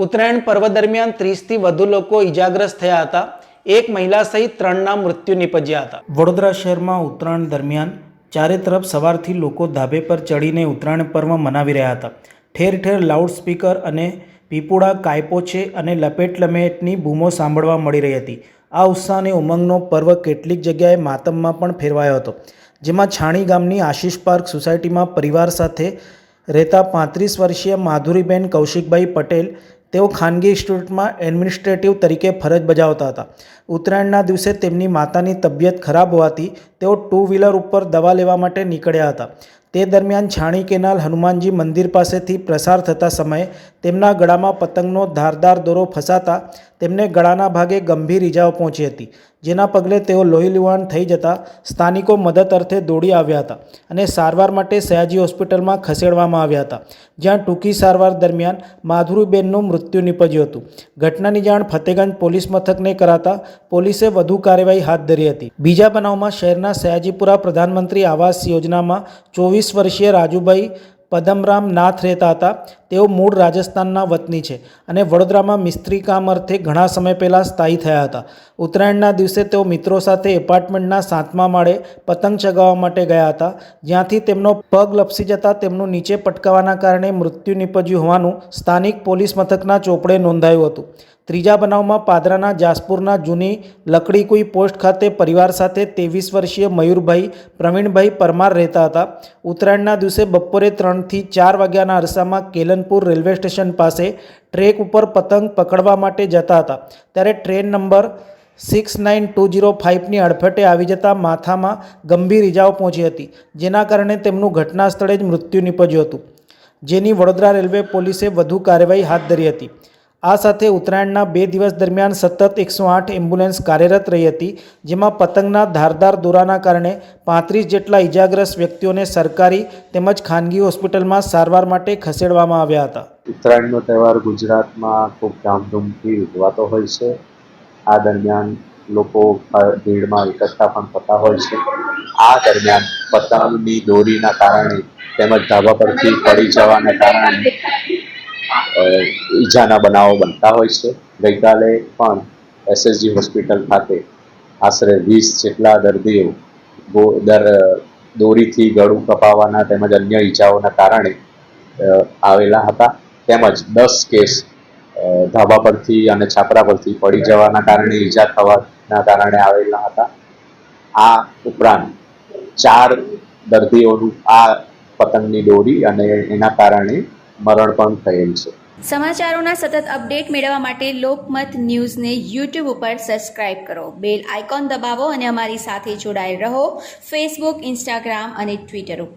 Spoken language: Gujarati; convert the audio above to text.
ઉત્તરાયણ પર્વ દરમિયાન 30થી વધુ લોકો ઇજાગ્રસ્ત થયા હતા. એક મહિલા સહિત 3ના મૃત્યુ નિપજ્યા હતા. વડોદરા શહેરમાં ઉત્તરાયણ દરમિયાન ચારે તરફ સવારથી લોકો ધાબે પર ચડીને ઉત્તરાયણ પર્વ મનાવી રહ્યા હતા. ઠેર ઠેર લાઉડ સ્પીકર અને પીપુડા, કાયપોચે અને લપેટ લમેટની બૂમો સાંભળવા મળી રહી હતી. આ ઉત્સાહ અને ઉમંગનો પર્વ કેટલીક જગ્યાએ માતમમાં પણ ફેરવાયો હતો, જેમાં છાણી ગામની આશીષ પાર્ક સોસાયટીમાં પરિવાર સાથે રહેતા 35 વર્ષીય માધુરીબેન કૌશિકભાઈ પટેલ, તેઓ ખાનગી ઇન્સ્ટિટ્યૂટમાં એડમિનિસ્ટ્રેટિવ તરીકે ફરજ બજાવતા હતા. ઉત્તરાયણના દિવસે તેમની માતાની તબિયત ખરાબ હોવાથી તેઓ 2 વ્હીલર ઉપર દવા લેવા માટે નીકળ્યા હતા. તે દરમિયાન છાણી કેનાલ હનુમાનજી મંદિર પાસેથી પસાર થતા સમયે તેમના ગળામાં પતંગનો ધારદાર દોરો ફસાતા તેમને ગળાના ભાગે ગંભીર ઇજાઓ પહોંચી હતી, જેના પગલે તેઓ લોહીલુહાણ થઈ જતા સ્થાનિકો મદદ અર્થે દોડી આવ્યા હતા અને સારવાર માટે સયાજી હોસ્પિટલમાં ખસેડવામાં આવ્યા હતા, જ્યાં ટૂંકી સારવાર દરમિયાન માધુરીબેનનું મૃત્યુ નિપજ્યું હતું. ઘટનાની જાણ ફતેગંજ પોલીસ મથકને કરાતા પોલીસે વધુ કાર્યવાહી હાથ ધરી હતી. બીજા બનાવમાં શહેરના સયાજીપુરા પ્રધાનમંત્રી આવાસ યોજનામાં 24 વર્ષીય રાજુભાઈ પદમરામ નાથ રહેતા હતા. તેઓ મૂળ રાજસ્થાનના વતની છે અને વડોદરામાં મિસ્ત્રી કામ અર્થે ઘણા સમય પહેલાં સ્થાયી થયા હતા. ઉત્તરાયણના દિવસે તેઓ મિત્રો સાથે એપાર્ટમેન્ટના 7મા માળે પતંગ ચગાવવા માટે ગયા હતા, જ્યાંથી તેમનો પગ લપસી જતાં તેમનું નીચે પટકાવાના કારણે મૃત્યુ નિપજ્યું હોવાનું સ્થાનિક પોલીસ મથકના ચોપડે નોંધાયું હતું. ત્રીજા બનાવમાં પાદરાના જાસપુરના જૂની લકડીકુઈ પોસ્ટ ખાતે પરિવાર સાથે 23 વર્ષીય મયુરભાઈ પ્રવીણભાઈ પરમાર રહેતા હતા. ઉત્તરાયણના દિવસે બપોરે 3થી 4 વાગ્યાના અરસામાં કેલનપુર રેલવે સ્ટેશન પાસે ટ્રેક ઉપર પતંગ પકડવા માટે જતા હતા, ત્યારે ટ્રેન નંબર 69205ની અડફેટે આવી જતા માથામાં ગંભીર ઇજાઓ પહોંચી હતી, જેના કારણે તેમનું ઘટના સ્થળે જ મૃત્યુ નિપજ્યું હતું, જેની વડોદરા રેલવે પોલીસે વધુ કાર્યવાહી હાથ ધરી હતી. આ સાથે ઉત્તરાયણના 2 દિવસ દરમિયાન સતત 108 એમ્બ્યુલન્સ કાર્યરત રહી હતી, જેમાં પતંગના ધારદાર દોરાના કારણે 35 જેટલા ઇજાગ્રસ્ત વ્યક્તિઓને સરકારી તેમજ ખાનગી હોસ્પિટલમાં સારવાર માટે ખસેડવામાં આવ્યા હતા. ઉત્તરાયણનો તહેવાર ગુજરાતમાં ખૂબ ધામધૂમથી ઉજવાતો હોય છે. આ દરમિયાન લોકો ભીડમાં એકઠા પણ થતા હોય છે. આ દરમિયાન પતંગની દોરીના કારણે તેમજ ધાબા પરથી પડી જવાના કારણે ઈજાના બનાવો બનતા હોય છે. ગઈકાલે પણ એસએસજી હોસ્પિટલ ખાતે આશરે 20 જેટલા દર્દીઓ દોરીથી ગળું કપાવાના તેમજ અન્ય ઈજાઓના કારણે આવેલા હતા, તેમજ 10 કેસ ધાબા પરથી અને છાપરા પરથી પડી જવાના કારણે ઈજા થવાના કારણે આવેલા હતા. આ ઉપરાંત 4 દર્દીઓનું આ પતંગની દોરી અને એના કારણે મરણ પણ થયેલ છે. સમાચારોના સતત અપડેટ મેળવવા માટે લોકમત ન્યૂઝને YouTube ઉપર સબસ્ક્રાઇબ કરો, બેલ આઇકોન દબાવો અને અમારી સાથે જોડાયેલ રહો ફેસબુક, ઇન્સ્ટાગ્રામ અને ટ્વિટર ઉપર.